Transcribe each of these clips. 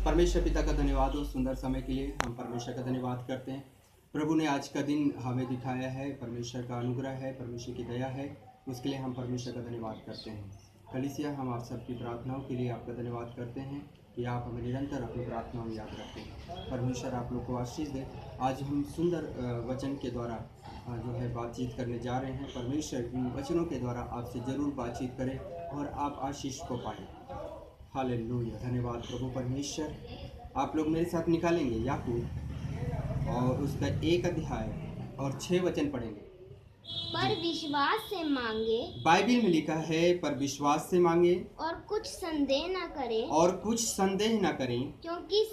परमेश्वर पिता का धन्यवाद हो सुंदर समय के लिए। हम परमेश्वर का धन्यवाद करते हैं। प्रभु ने आज का दिन हमें दिखाया है, परमेश्वर का अनुग्रह है, परमेश्वर की दया है, उसके लिए हम परमेश्वर का धन्यवाद करते हैं। कलीसिया, हम आप सबकी प्रार्थनाओं के लिए आपका धन्यवाद करते हैं कि आप हमें निरंतर अपनी प्रार्थनाओं में याद रखते हैं। परमेश्वर आप लोग को आशीष दे। आज हम सुंदर वचन के द्वारा जो है बातचीत करने जा रहे हैं। परमेश्वर इन वचनों के द्वारा आपसे ज़रूर बातचीत करें और आप आशीष को पाएँ। हालेलुया, धन्यवाद प्रभु परमेश्वर। आप लोग मेरे साथ निकालेंगे याकूब और उसका 1 अध्याय और 6 वचन पढ़ेंगे। पर विश्वास से मांगे, बाइबिल में लिखा है पर विश्वास से मांगे और कुछ संदेह न करें, और कुछ संदेह न करें, क्योंकि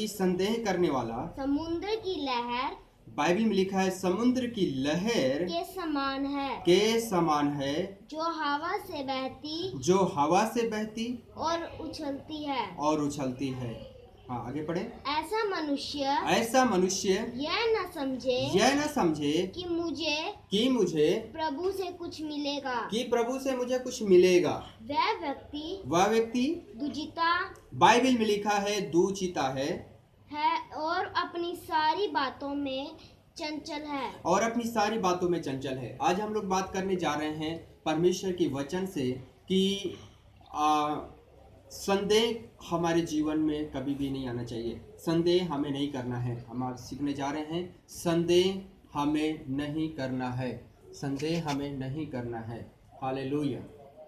संदेह करने वाला समुद्र की लहर, बाइबिल में लिखा है समुद्र की लहर के समान है, जो हवा से बहती और उछलती है। हाँ, आगे पढ़े। ऐसा मनुष्य यह न समझे कि मुझे प्रभु से कुछ मिलेगा। वह व्यक्ति दुचिता, बाइबिल में लिखा है दुचिता है और अपनी सारी बातों में चंचल है। आज हम लोग बात करने जा रहे हैं परमेश्वर के वचन से कि संदेह हमारे जीवन में कभी भी नहीं आना चाहिए। संदेह हमें नहीं करना है। हम आज सीखने जा रहे हैं संदेह हमें नहीं करना है। Hallelujah,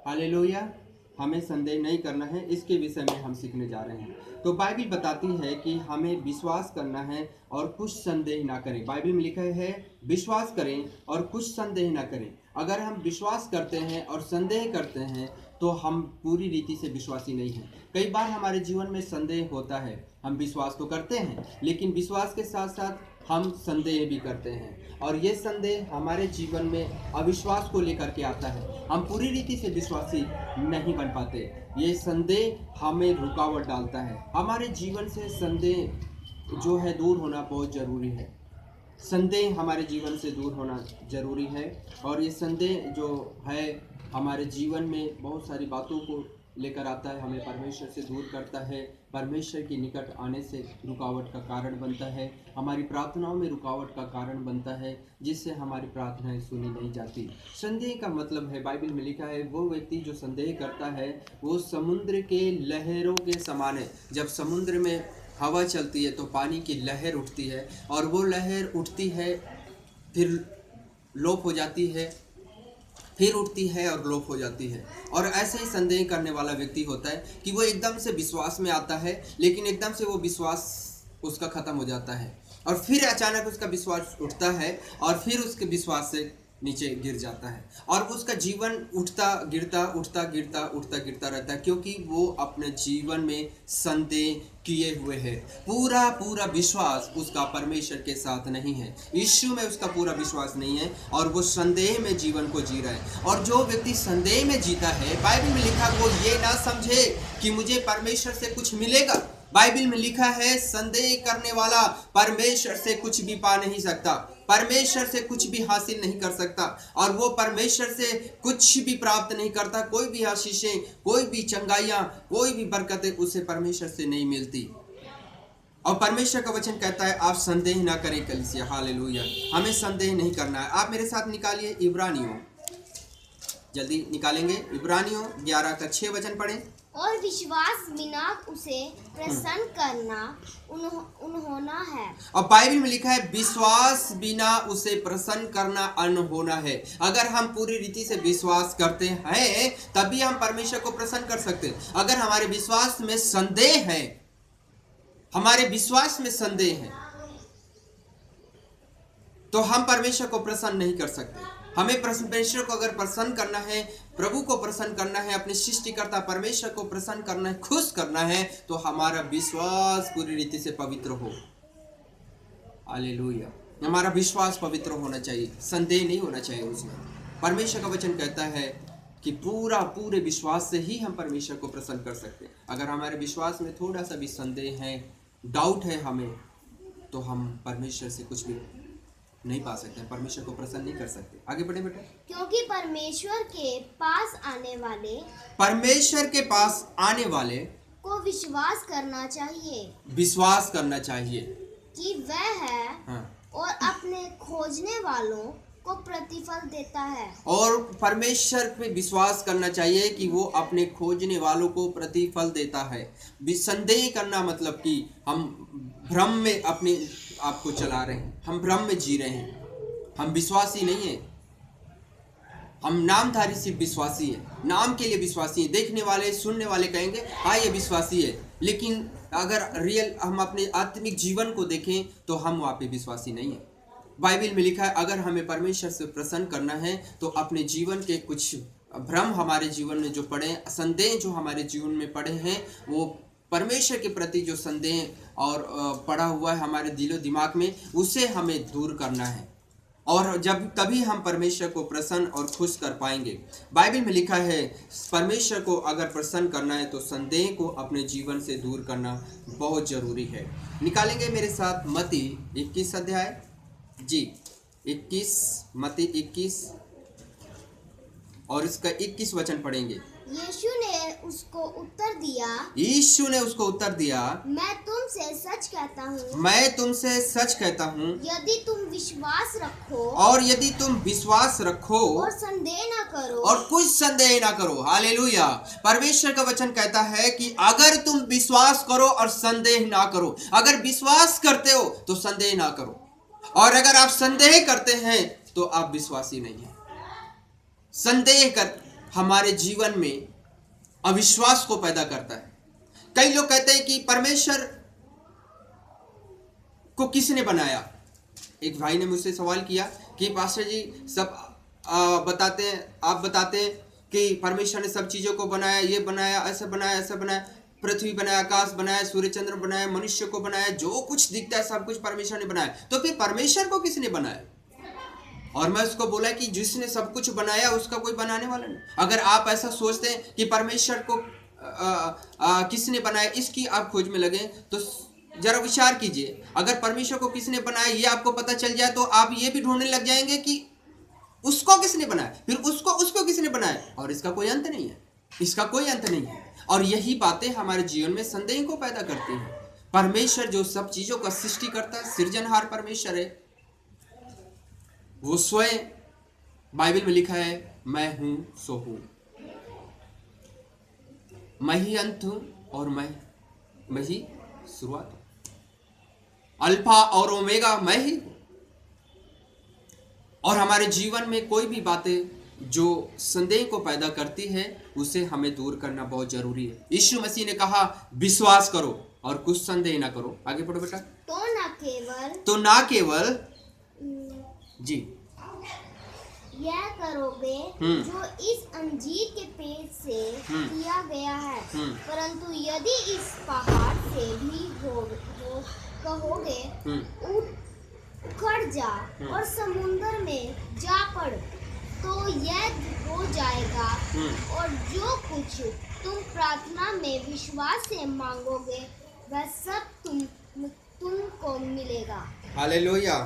hallelujah. हमें संदेह नहीं करना है, इसके विषय में हम सीखने जा रहे हैं। तो बाइबिल बताती है कि हमें विश्वास करना है और कुछ संदेह ना करें। बाइबिल में लिखा है विश्वास करें और कुछ संदेह ना करें। अगर हम विश्वास करते हैं और संदेह करते हैं तो हम पूरी रीति से विश्वासी नहीं हैं। कई बार हमारे जीवन में संदेह होता है। हम विश्वास तो करते हैं, लेकिन विश्वास के साथ साथ हम संदेह भी करते हैं, और ये संदेह हमारे जीवन में अविश्वास को लेकर के आता है। हम पूरी रीति से विश्वासी नहीं बन पाते। ये संदेह हमें रुकावट डालता है। हमारे जीवन से संदेह जो है दूर होना बहुत ज़रूरी है। संदेह हमारे जीवन से दूर होना ज़रूरी है, और ये संदेह जो है हमारे जीवन में बहुत सारी बातों को लेकर आता है, हमें परमेश्वर से दूर करता है, परमेश्वर के निकट आने से रुकावट का कारण बनता है, हमारी प्रार्थनाओं में रुकावट का कारण बनता है, जिससे हमारी प्रार्थनाएं सुनी नहीं जाती। संदेह का मतलब है, बाइबिल में लिखा है वो व्यक्ति जो संदेह करता है वो समुद्र के लहरों के समान है। जब समुद्र में हवा चलती है तो पानी की लहर उठती है, और वो लहर उठती है फिर लोप हो जाती है, फिर उठती है और लोप हो जाती है। और ऐसे ही संदेह करने वाला व्यक्ति होता है कि वो एकदम से विश्वास में आता है, लेकिन एकदम से वो विश्वास उसका खत्म हो जाता है, और फिर अचानक उसका विश्वास उठता है और फिर उसके विश्वास से नीचे गिर जाता है, और उसका जीवन उठता गिरता रहता है, क्योंकि वो अपने जीवन में संदेह किए हुए है। पूरा विश्वास उसका परमेश्वर के साथ नहीं है, यीशु में उसका पूरा विश्वास नहीं है, और वो संदेह में जीवन को जी रहा है। और जो व्यक्ति संदेह में जीता है, बाइबल में लिखा वो ये ना समझे कि मुझे परमेश्वर से कुछ मिलेगा। बाइबल में लिखा है संदेह करने वाला परमेश्वर से कुछ भी पा नहीं सकता, परमेश्वर से कुछ भी हासिल नहीं कर सकता, और वो परमेश्वर से कुछ भी प्राप्त नहीं करता। कोई भी आशीषें, कोई भी चंगाइयाँ, कोई भी बरकतें उसे परमेश्वर से नहीं मिलती। और परमेश्वर का वचन कहता है आप संदेह ना करें कलीसिया। हालेलुया, हमें संदेह नहीं करना है। आप मेरे साथ निकालिए इब्रानियों, जल्दी निकालेंगे। इब्रानियों 11 का 6 वचन पढ़ें। और विश्वास बिना उसे प्रसन्न करना अनहोना है। और बाइबल में लिखा है विश्वास बिना उसे प्रसन्न करना अनहोना है। अगर हम पूरी रीति से विश्वास करते हैं तभी हम परमेश्वर को प्रसन्न कर सकते हैं। अगर हमारे विश्वास में संदेह है, तो हम परमेश्वर को प्रसन्न नहीं कर सकते। हमें परमेश्वर को अगर प्रसन्न करना है, प्रभु को प्रसन्न करना है, अपने सृष्टिकर्ता परमेश्वर को प्रसन्न करना है, खुश करना है, तो हमारा विश्वास पूरी रीति से पवित्र हो। हालेलुया, हमारा विश्वास पवित्र होना चाहिए, संदेह नहीं होना चाहिए उसमें। परमेश्वर का वचन कहता है कि पूरे विश्वास से ही हम परमेश्वर को प्रसन्न कर सकते हैं। अगर हमारे विश्वास में थोड़ा सा भी संदेह है, डाउट है हमें, तो हम परमेश्वर से कुछ भी नहीं पा सकते, परमेश्वर को प्रसन्न नहीं कर सकते। आगे बढ़े बेटा। क्योंकि परमेश्वर के पास आने वाले को विश्वास करना चाहिए विश्वास करना चाहिए कि वह है हाँ। और अपने खोजने वालों को प्रतिफल देता है। और परमेश्वर पे विश्वास करना चाहिए कि वो अपने खोजने वालों को प्रतिफल देता है। संदेह करना मतलब कि हम भ्रम में अपने आप को चला रहे हैं, हम भ्रम में जी रहे हैं, हम विश्वासी नहीं है। हम नामधारी सिर्फ विश्वासी है, नाम के लिए विश्वासी है। देखने वाले सुनने वाले कहेंगे हाँ ये विश्वासी है, लेकिन अगर रियल हम अपने आत्मिक जीवन को देखें तो हम वहाँ पे विश्वासी नहीं है। बाइबल में लिखा है अगर हमें परमेश्वर से प्रसन्न करना है तो अपने जीवन के कुछ भ्रम हमारे जीवन में जो पड़े, संदेह जो हमारे जीवन में पड़े हैं, वो परमेश्वर के प्रति जो संदेह और पड़ा हुआ है हमारे दिलो दिमाग में, उसे हमें दूर करना है। और जब तभी हम परमेश्वर को प्रसन्न और खुश कर पाएंगे। बाइबल में लिखा है परमेश्वर को अगर प्रसन्न करना है तो संदेह को अपने जीवन से दूर करना बहुत जरूरी है। निकालेंगे मेरे साथ मत्ती 21 अध्याय जी 21, मत्ती 21 और इसका 21 वचन पढ़ेंगे। यीशु ने उसको उत्तर दिया, यीशु ने उसको उत्तर दिया, मैं तुमसे सच कहता हूँ, मैं तुमसे सच कहता हूँ, यदि तुम विश्वास रखो और यदि तुम विश्वास रखो और संदेह न करो और कुछ संदेह ना करो। हालेलुया। परमेश्वर का वचन कहता है कि अगर तुम विश्वास करो और संदेह ना करो, अगर विश्वास करते हो तो संदेह ना करो, और अगर आप संदेह करते हैं तो आप विश्वासी नहीं हैं। संदेह कर हमारे जीवन में अविश्वास को पैदा करता है। कई लोग कहते हैं कि परमेश्वर को किसने बनाया। एक भाई ने मुझसे सवाल किया कि पास्टर जी सब बताते हैं, आप बताते हैं कि परमेश्वर ने सब चीजों को बनाया, ये बनाया, ऐसा बनाया, ऐसा बनाया, पृथ्वी बनाया, आकाश बनाया, सूर्य चंद्र बनाया, मनुष्य को बनाया, जो कुछ दिखता है सब कुछ परमेश्वर ने बनाया, तो फिर परमेश्वर को किसने बनाया। और मैं उसको बोला कि जिसने सब कुछ बनाया उसका कोई बनाने वाला नहीं। अगर आप ऐसा सोचते हैं कि परमेश्वर को किसने बनाया इसकी आप खोज में लगे तो जरा विचार कीजिए। अगर परमेश्वर को किसने बनाया ये आपको पता चल जाए तो आप ये भी ढूंढने लग जाएंगे कि उसको किसने बनाया, फिर उसको किसने बनाया, और इसका कोई अंत नहीं है, इसका कोई अंत नहीं है। और यही बातें हमारे जीवन में संदेह को पैदा करती हैं। परमेश्वर जो सब चीजों का सृष्टि करता है, सृजनहार परमेश्वर है, वो स्वयं बाइबल में लिखा है मैं हूं सो हूं, मैं ही अंत हूं और मैं ही शुरुआत हूं, अल्फा और ओमेगा मैं ही। और हमारे जीवन में कोई भी बातें जो संदेह को पैदा करती है उसे हमें दूर करना बहुत जरूरी है। यीशु मसीह ने कहा विश्वास करो और कुछ संदेह ना करो। आगे पढ़ो बेटा। तो ना केवल जी यह करोगे जो इस अंजीर के पेड़ से किया गया है, परंतु यदि इस पहाड़ से भी कहोगे उखड़ जा और समुद्र में जा पड़, तो यह हो जाएगा, और जो कुछ तुम प्रार्थना में विश्वास से मांगोगे वह सब तुमको मिलेगा। हालेलुया।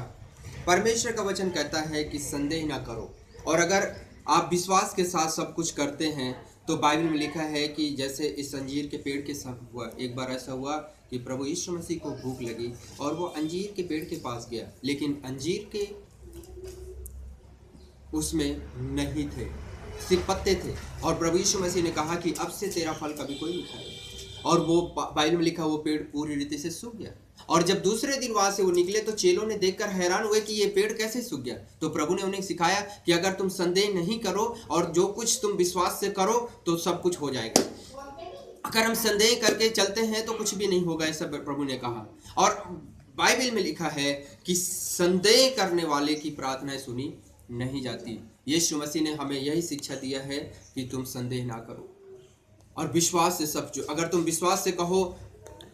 परमेश्वर का वचन कहता है कि संदेह ना करो, और अगर आप विश्वास के साथ सब कुछ करते हैं तो बाइबल में लिखा है कि जैसे इस अंजीर के पेड़ के साथ हुआ। एक बार ऐसा हुआ कि प्रभु यीशु मसीह को भूख लगी और वो अंजीर के पेड़ के पास गया, लेकिन अंजीर के उसमें नहीं थे, सिर्फ पत्ते थे। और प्रभु यीशु मसीह ने कहा कि अब से तेरा फल कभी कोई नहीं खाएगा। और वो बाइबल में लिखा वो पेड़ पूरी रीति से सूख गया। और जब दूसरे दिन वहां से वो निकले तो चेलों ने देखकर हैरान हुए कि ये पेड़ कैसे सूख गया। तो प्रभु ने उन्हें सिखाया कि अगर तुम संदेह नहीं करो और जो कुछ तुम विश्वास से करो तो सब कुछ हो जाएगा। अगर हम संदेह करके चलते हैं तो कुछ भी नहीं होगा, ऐसा प्रभु ने कहा। और बाइबल में लिखा है कि संदेह करने वाले की प्रार्थनाएं सुनी नहीं जाती। यीशु मसीह ने हमें यही शिक्षा दिया है कि तुम संदेह ना करो और विश्वास से सब जो, अगर तुम विश्वास से कहो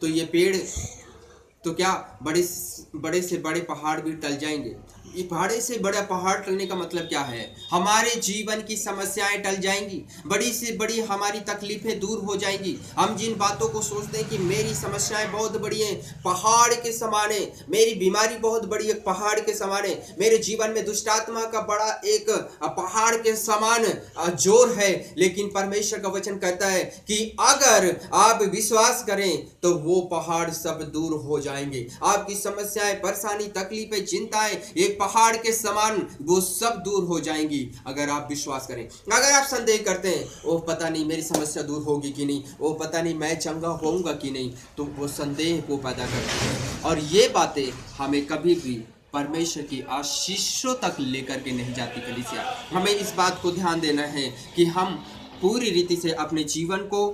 तो ये पेड़ तो क्या बड़े से बड़े पहाड़ भी टल जाएंगे। ये बड़े से बड़ा पहाड़ टलने का मतलब क्या है? हमारे जीवन की समस्याएं टल जाएंगी, बड़ी से बड़ी हमारी तकलीफें दूर हो जाएंगी। हम जिन बातों को सोचते हैं कि मेरी समस्याएं बहुत बड़ी हैं, पहाड़ के समान है, मेरी बीमारी बहुत बड़ी है, पहाड़ के समान है, मेरे जीवन में दुष्टात्मा का बड़ा एक पहाड़ के समान जोर है, लेकिन परमेश्वर का वचन कहता है कि अगर आप विश्वास करें तो वो पहाड़ सब दूर हो जाएंगे। आपकी समस्याएं, परेशानी, तकलीफें, चिंताएं एक पहाड़ के समान वो सब दूर हो जाएंगी अगर आप विश्वास करें। अगर आप संदेह करते हैं, ओ पता नहीं मेरी समस्या दूर होगी कि नहीं, ओ पता नहीं मैं चंगा होऊंगा कि नहीं, तो वो संदेह को पैदा करती है। और ये बातें हमें कभी भी परमेश्वर की आशीषों तक लेकर के नहीं जाती। कलीसिया, हमें इस बात को ध्यान देना है कि हम पूरी रीति से अपने जीवन को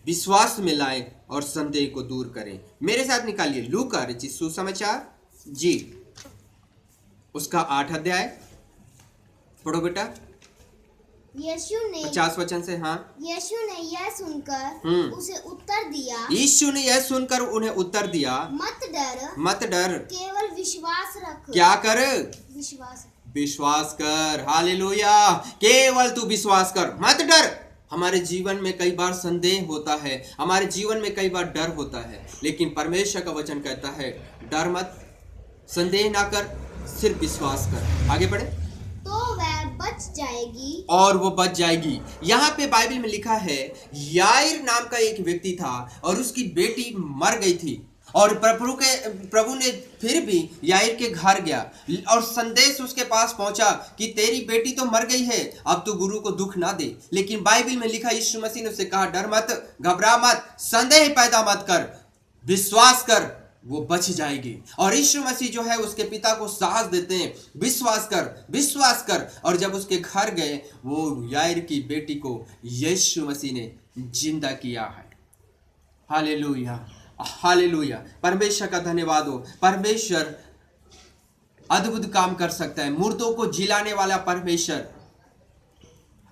विश्वास में लाएं और संदेह को दूर करें। मेरे साथ निकालिए लूका रचित सुसमाचार जी, उसका 8 अध्याय पढ़ो बेटा। यीशु ने 50 वचन से। हाँ, यीशु ने यह सुनकर उसे उत्तर दिया, यीशु ने यह सुनकर उन्हें उत्तर दिया, मत डर, मत डर, केवल विश्वास रख। क्या कर? विश्वास। विश्वास कर। हालेलुया, केवल तू विश्वास कर, मत डर। हमारे जीवन में कई बार संदेह होता है, हमारे जीवन में कई बार डर होता है, लेकिन परमेश्वर का वचन कहता है डर मत, संदेह ना कर, सिर्फ विश्वास कर। आगे बढ़े। तो वह बच जाएगी, और वो बच जाएगी। यहाँ पे बाइबल में लिखा है याईर नाम का एक व्यक्ति था और उसकी बेटी मर गई थी, और प्रभु ने फिर भी याईर के घर गया और संदेश उसके पास पहुंचा कि तेरी बेटी तो मर गई है, अब तू गुरु को दुख ना दे। लेकिन बाइबल में लिखा यीशु मसीह ने उससे कहा डर मत, घबरा मत, संदेह पैदा मत कर, विश्वास कर, वो बच जाएगी। और यीशु मसीह जो है उसके पिता को साहस देते हैं, विश्वास कर, विश्वास कर। और जब उसके घर गए, वो याईर की बेटी को यीशु मसीह ने जिंदा किया है। हालेलुया, हालेलुया, परमेश्वर का धन्यवाद हो। परमेश्वर अद्भुत काम कर सकता है, मुर्दों को जिलाने वाला परमेश्वर,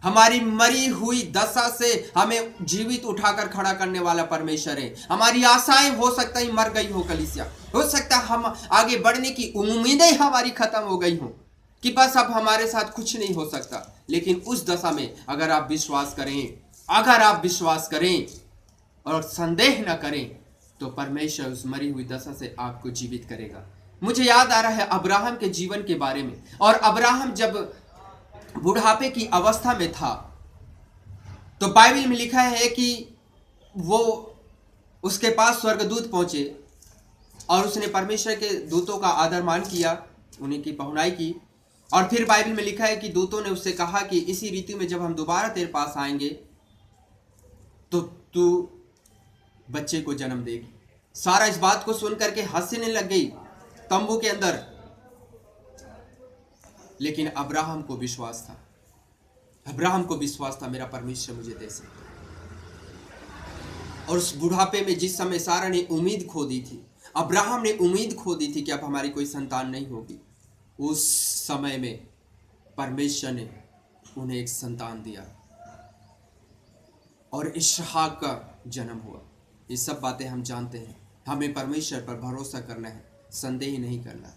हमारी मरी हुई दशा से हमें जीवित उठाकर खड़ा करने वाला परमेश्वर है। हमारी आशाएं हो सकता है मर गई हो कलीसिया, हो सकता है हम आगे बढ़ने की उम्मीदें हमारी खत्म हो गई हो कि बस अब हमारे साथ कुछ नहीं हो सकता, लेकिन उस दशा में अगर आप विश्वास करें, अगर आप विश्वास करें और संदेह न करें, तो परमेश्वर उस मरी हुई दशा से आपको जीवित करेगा। मुझे याद आ रहा है अब्राहम के जीवन के बारे में। और अब्राहम जब बुढ़ापे की अवस्था में था, तो बाइबल में लिखा है कि वो उसके पास स्वर्गदूत पहुंचे और उसने परमेश्वर के दूतों का आदर मान किया, उन्हीं की पहुनाई की। और फिर बाइबल में लिखा है कि दूतों ने उससे कहा कि इसी रीति में जब हम दोबारा तेरे पास आएंगे तो तू बच्चे को जन्म देगी। सारा इस बात को सुन करके हंसने लग गई तंबू के अंदर, लेकिन अब्राहम को विश्वास था, अब्राहम को विश्वास था मेरा परमेश्वर मुझे दे सकता। और उस बुढ़ापे में जिस समय सारा ने उम्मीद खो दी थी, अब्राहम ने उम्मीद खो दी थी कि अब हमारी कोई संतान नहीं होगी, उस समय में परमेश्वर ने उन्हें एक संतान दिया और इसहाक का जन्म हुआ। ये सब बातें हम जानते हैं। हमें परमेश्वर पर भरोसा करना है, संदेह नहीं करना,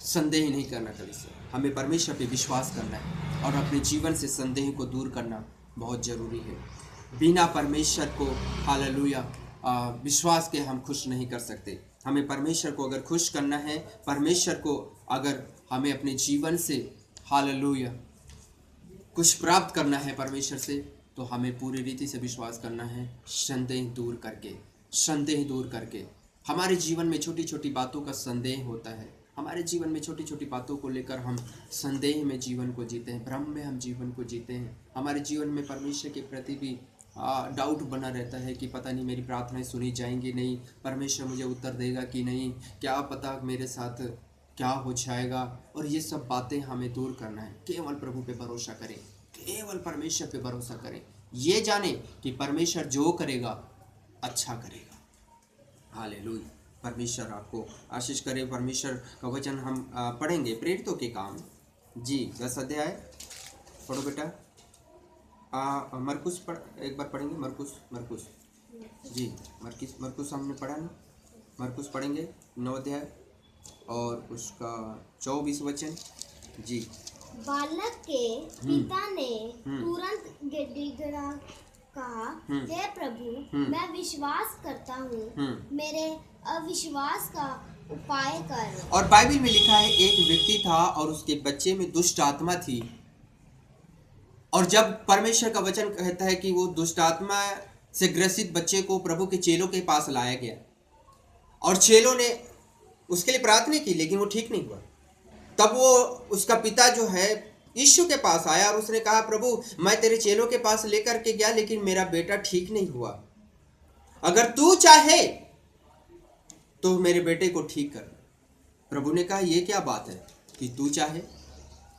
संदेह नहीं करना। कलीसिया, हमें परमेश्वर पे विश्वास करना है और अपने जीवन से संदेह को दूर करना बहुत ज़रूरी है। बिना परमेश्वर को हालेलुया विश्वास के हम खुश नहीं कर सकते। हमें परमेश्वर को अगर खुश करना है, परमेश्वर को अगर हमें अपने जीवन से हालेलुया कुछ प्राप्त करना है परमेश्वर से, तो हमें पूरी रीति से विश्वास करना है, संदेह दूर करके, संदेह दूर करके। हमारे जीवन में छोटी छोटी बातों का संदेह होता है, हमारे जीवन में छोटी छोटी बातों को लेकर हम संदेह में जीवन को जीते हैं, भ्रम में हम जीवन को जीते हैं। हमारे जीवन में परमेश्वर के प्रति भी डाउट बना रहता है कि पता नहीं मेरी प्रार्थनाएं सुनी जाएंगी नहीं, परमेश्वर मुझे उत्तर देगा कि नहीं, क्या पता मेरे साथ क्या हो जाएगा। और ये सब बातें हमें दूर करना है। केवल प्रभु पे भरोसा करें, केवल परमेश्वर पे भरोसा करें, ये जाने कि परमेश्वर जो करेगा अच्छा करेगा। हालेलुया, परमेश्वर आपको आशीष करे। परमेश्वर का वचन हम पढ़ेंगे प्रेरितों के काम जी 10 अध्याय पढ़ो बेटा। मरकुस एक बार पढ़ेंगे, मरकुस जी, मरकुस हमने पढ़ा ना, मरकुस पढ़ेंगे 9 अध्याय और उसका 24 वचन। जी। बालक के पिता ने तुरंत गिड़गिड़ा कहा, हे प्रभु, मैं विश्वास करता हूँ, मेरे अविश्वास का उपाय कर। और बाइबल में लिखा है एक व्यक्ति था और उसके बच्चे में दुष्ट आत्मा थी, और जब परमेश्वर का वचन कहता है कि वो दुष्ट आत्मा से ग्रसित बच्चे को प्रभु के चेलों के पास लाया गया, और चेलों ने उसके लिए प्रार्थना की, लेकिन वो ठीक नहीं हुआ। तब वो उसका पिता जो है यीशु के पास आया और उसने कहा, प्रभु मैं तेरे चेलों के पास लेकर के गया, लेकिन मेरा बेटा ठीक नहीं हुआ, अगर तू चाहे तो मेरे बेटे को ठीक कर। प्रभु ने कहा, ये क्या बात है कि तू चाहे,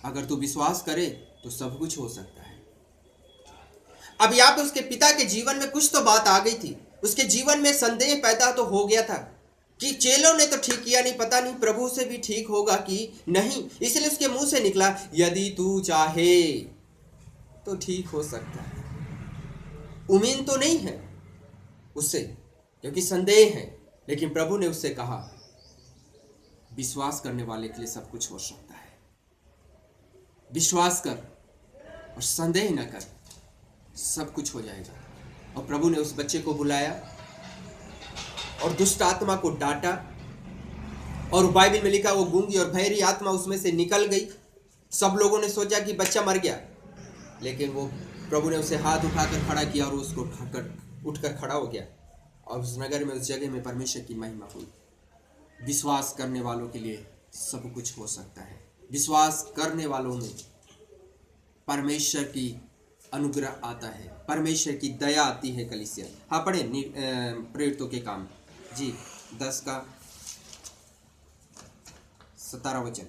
अगर तू विश्वास करे तो सब कुछ हो सकता है। अब यहाँ पे उसके पिता के जीवन में कुछ तो बात आ गई थी, उसके जीवन में संदेह पैदा तो हो गया था कि चेलों ने तो ठीक किया, नहीं पता नहीं प्रभु से भी ठीक होगा कि नहीं। इसलिए उसके मुंह से निकला, यदि तू चाहे तो ठीक हो सकता है। उम्मीद तो नहीं है उससे, क्योंकि संदेह है, लेकिन प्रभु ने उससे कहा, विश्वास करने वाले के लिए सब कुछ हो सकता है। विश्वास कर और संदेह न कर, सब कुछ हो जाएगा। और प्रभु ने उस बच्चे को बुलाया और दुष्ट आत्मा को डांटा, और बाइबल में लिखा वो गूंगी और बहरी आत्मा उसमें से निकल गई। सब लोगों ने सोचा कि बच्चा मर गया, लेकिन वो प्रभु ने उसे हाथ उठाकर खड़ा किया और उसको उठकर खड़ा हो गया, और उस नगर में, उस जगह में परमेश्वर की महिमा हुई। विश्वास करने वालों के लिए सब कुछ हो सकता है। विश्वास करने वालों में परमेश्वर की अनुग्रह आता है, परमेश्वर की दया आती है। कलीसिया, हाँ पढ़े प्रेरितों के काम जी 10 का 17 वचन।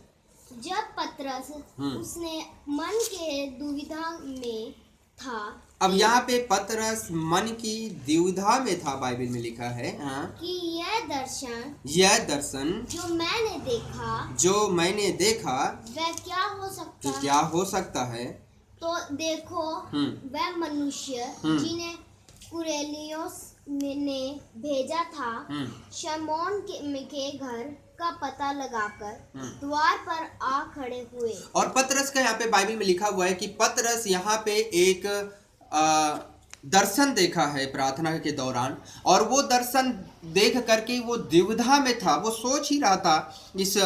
जब पतरस उसने मन के दुविधा में था, अब यहाँ पे पतरस मन की दुविधा में था, बाइबल में लिखा है कि यह दर्शन जो मैंने देखा वह क्या हो सकता है। तो देखो, वह मनुष्य जिन्हें कुरेलियोस ने भेजा था, शमौन के घर का पता लगाकर द्वार पर आ खड़े हुए। और पतरस का यहाँ पे बाइबल में लिखा हुआ है कि पतरस यहाँ पे एक दर्शन देखा है प्रार्थना के दौरान, और वो दर्शन देख करके वो दुविधा में था। वो सोच ही रहा था इस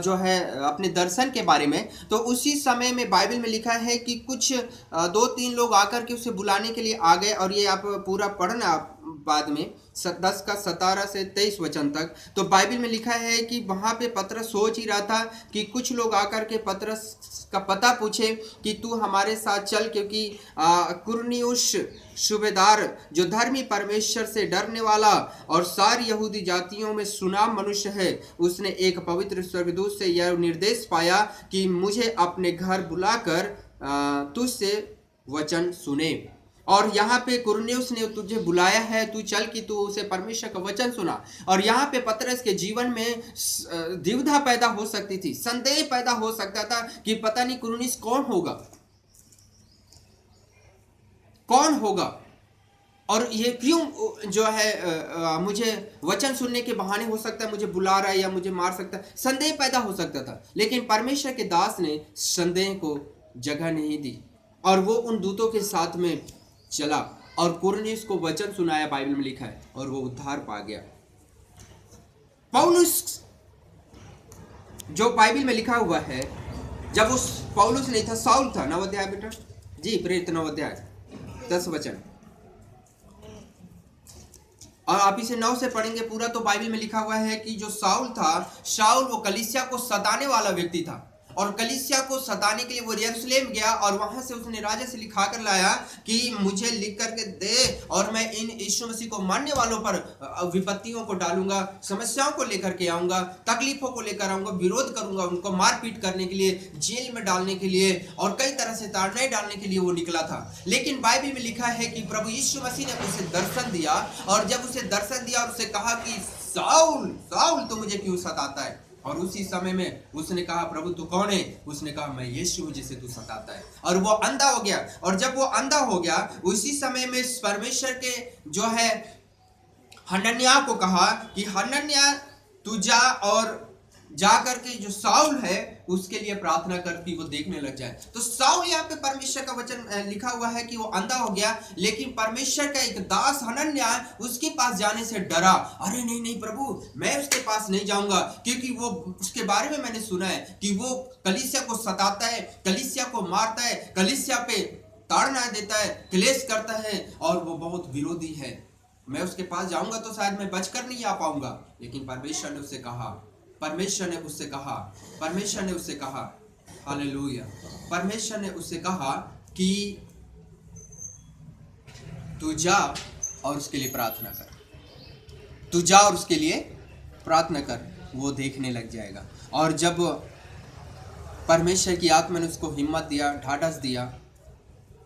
जो है अपने दर्शन के बारे में। तो उसी समय में बाइबल में लिखा है कि कुछ 2-3 लोग आकर के उसे बुलाने के लिए आ गए, और ये आप पूरा पढ़ना आप बाद में 10 का 17 से 23 वचन तक। तो बाइबल में लिखा है कि वहाँ पे पतरस सोच ही रहा था कि कुछ लोग आकर के पतरस का पता पूछे कि तू हमारे साथ चल, क्योंकि कुरनियुस सूबेदार, जो धर्मी परमेश्वर से डरने वाला और सारी यहूदी जातियों में सुनाम मनुष्य है, उसने एक पवित्र स्वर्गदूत से यह निर्देश पाया कि मुझे अपने घर बुलाकर तुझसे वचन सुने। और यहाँ पे कुरनियुस ने तुझे बुलाया है, तू चल कि तू उसे परमेश्वर का वचन सुना। और यहाँ पे पतरस के जीवन में दुविधा पैदा हो सकती थी, संदेह पैदा हो सकता था कि पता नहीं कुरनियुस कौन होगा, और ये क्यों जो है मुझे वचन सुनने के बहाने हो सकता है मुझे बुला रहा है या मुझे मार सकता है। संदेह पैदा हो सकता था, लेकिन परमेश्वर के दास ने संदेह को जगह नहीं दी, और वो उन दूतों के साथ में चला और कुरनियुस को वचन सुनाया, बाइबल में लिखा है, और वो उद्धार पा गया। पौलुस, जो बाइबल में लिखा हुआ है, जब उस पौलुस नहीं था, साउल था। 9 अध्याय बेटा जी, प्रेरित 9 अध्याय 10 वचन, और आप इसे 9 से पढ़ेंगे पूरा। तो बाइबल में लिखा हुआ है कि जो साउल था, शाऊल वो कलीसिया को सताने वाला व्यक्ति था, और कलीसिया को सताने के लिए वो यरूशलेम गया, और वहां से उसने राजा से लिखा कर लाया कि मुझे लिख करके दे, और मैं इन यीशु मसीह को मानने वालों पर विपत्तियों को डालूंगा, समस्याओं को लेकर के आऊंगा, तकलीफों को लेकर आऊंगा, विरोध करूंगा, उनको मारपीट करने के लिए, जेल में डालने के लिए, और कई तरह से ताड़नाएं डालने के लिए वो निकला था। लेकिन बाइबल में लिखा है कि प्रभु यीशु मसीह ने उसे दर्शन दिया, और जब उसे दर्शन दिया और उसे कहा कि साउल साउल तो मुझे क्यों सताता है, और उसी समय में उसने कहा, प्रभु तू कौन है? उसने कहा, मैं यीशु हूं जिसे तू सताता है। और वो अंधा हो गया, और जब वो अंधा हो गया उसी समय में परमेश्वर के जो है हनन्याह को कहा कि हनन्याह तू जा और जाकर के जो साउल है उसके लिए प्रार्थना कर कि वो देखने लग जाए। तो साउल यहाँ पे परमेश्वर का वचन लिखा हुआ है कि वो अंधा हो गया, लेकिन परमेश्वर का एक दास हनन्याह उसके पास जाने से डरा। अरे नहीं नहीं प्रभु, मैं उसके पास नहीं जाऊंगा, क्योंकि वो उसके बारे में मैंने सुना है कि वो कलीसिया को सताता है, कलीसिया को मारता है, कलीसिया पे ताड़ना देता है, क्लेश करता है और वो बहुत विरोधी है। मैं उसके पास जाऊंगा तो शायद मैं बचकर नहीं आ पाऊंगा। लेकिन परमेश्वर ने उससे कहा, हालेलुया, परमेश्वर ने उससे कहा कि तू जा और उसके लिए प्रार्थना कर, तू जा और उसके लिए प्रार्थना कर, वो देखने लग जाएगा। और जब परमेश्वर की आत्मा ने उसको हिम्मत दिया, ढाढ़स दिया,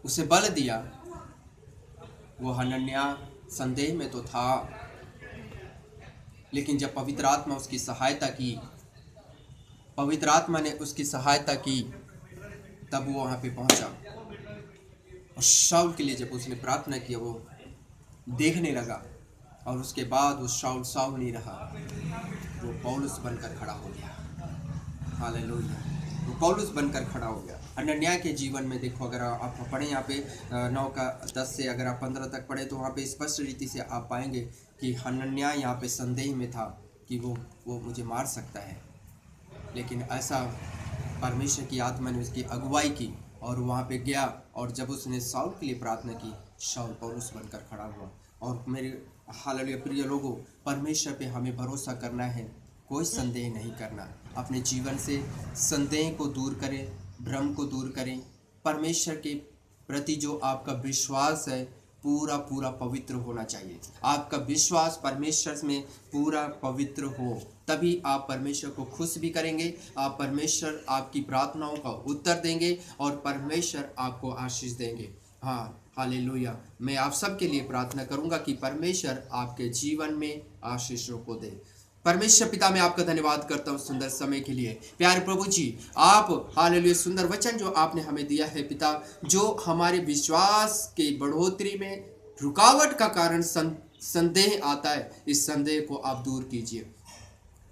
उसे बल दिया, वो हनन्याह संदेह में तो था, लेकिन जब पवित्र आत्मा उसकी सहायता की, पवित्र आत्मा ने उसकी सहायता की, तब वो वहाँ पे पहुँचा। और शाऊल के लिए जब उसने प्रार्थना की, वो देखने लगा, और उसके बाद वो शाऊल नहीं रहा, वो पौलुस बनकर खड़ा हो गया। हालेलुया, वो पौलुस बनकर खड़ा हो गया। हनन्याह के जीवन में देखो, अगर आप पढ़ें यहाँ पे 9 का 10 से अगर आप 15 तक पढ़े तो वहाँ पे स्पष्ट रीति से आप पाएंगे कि हनन्याह यहाँ पे संदेह में था कि वो मुझे मार सकता है, लेकिन ऐसा परमेश्वर की आत्मा ने उसकी अगुवाई की और वहाँ पे गया, और जब उसने शाऊल के लिए प्रार्थना की, शाऊल पौलुस बनकर खड़ा हुआ। और मेरे हालेलुया प्रिय लोगों, परमेश्वर पे हमें भरोसा करना है, कोई संदेह नहीं करना। अपने जीवन से संदेह को दूर करें, भ्रम को दूर करें। परमेश्वर के प्रति जो आपका विश्वास है पूरा पूरा पवित्र होना चाहिए। आपका विश्वास परमेश्वर में पूरा पवित्र हो, तभी आप परमेश्वर को खुश भी करेंगे, आप परमेश्वर आपकी प्रार्थनाओं का उत्तर देंगे और परमेश्वर आपको आशीष देंगे। हाँ, हालेलुया। मैं आप सबके लिए प्रार्थना करूंगा कि परमेश्वर आपके जीवन में आशीषों को दे। परमेश्वर पिता, मैं आपका धन्यवाद करता हूँ सुंदर समय के लिए। प्यारे प्रभु जी, आप हालेलुया सुंदर वचन जो आपने हमें दिया है पिता, जो हमारे विश्वास के बढ़ोतरी में रुकावट का कारण संदेह आता है, इस संदेह को आप दूर कीजिए।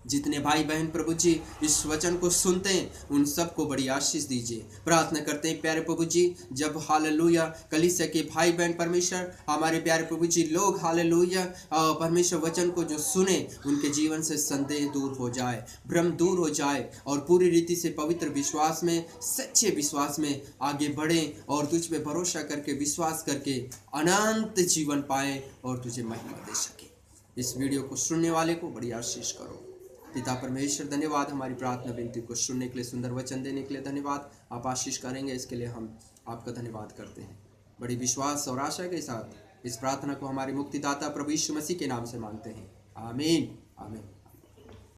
जितने भाई बहन प्रभु जी इस वचन को सुनते हैं उन सबको बड़ी आशीष दीजिए। प्रार्थना करते हैं प्यारे प्रभु जी, जब हालेलुया कलीसिया के भाई बहन परमेश्वर हमारे प्यारे प्रभु जी लोग हालेलुया परमेश्वर वचन को जो सुने, उनके जीवन से संदेह दूर हो जाए, भ्रम दूर हो जाए और पूरी रीति से पवित्र विश्वास में, सच्चे विश्वास में आगे बढ़ें और तुझ पे भरोसा करके विश्वास करके अनंत जीवन पाएं और तुझे महिमा दे सके। इस वीडियो को सुनने वाले को बड़ी आशीष करो पिता परमेश्वर। धन्यवाद हमारी प्रार्थना विनती को सुनने के लिए, सुंदर वचन देने के लिए धन्यवाद। आप आशीष करेंगे, इसके लिए हम आपका धन्यवाद करते हैं। बड़ी विश्वास और आशा के साथ इस प्रार्थना को हमारे मुक्तिदाता प्रभु यीशु मसीह के नाम से मांगते हैं, आमीन आमीन।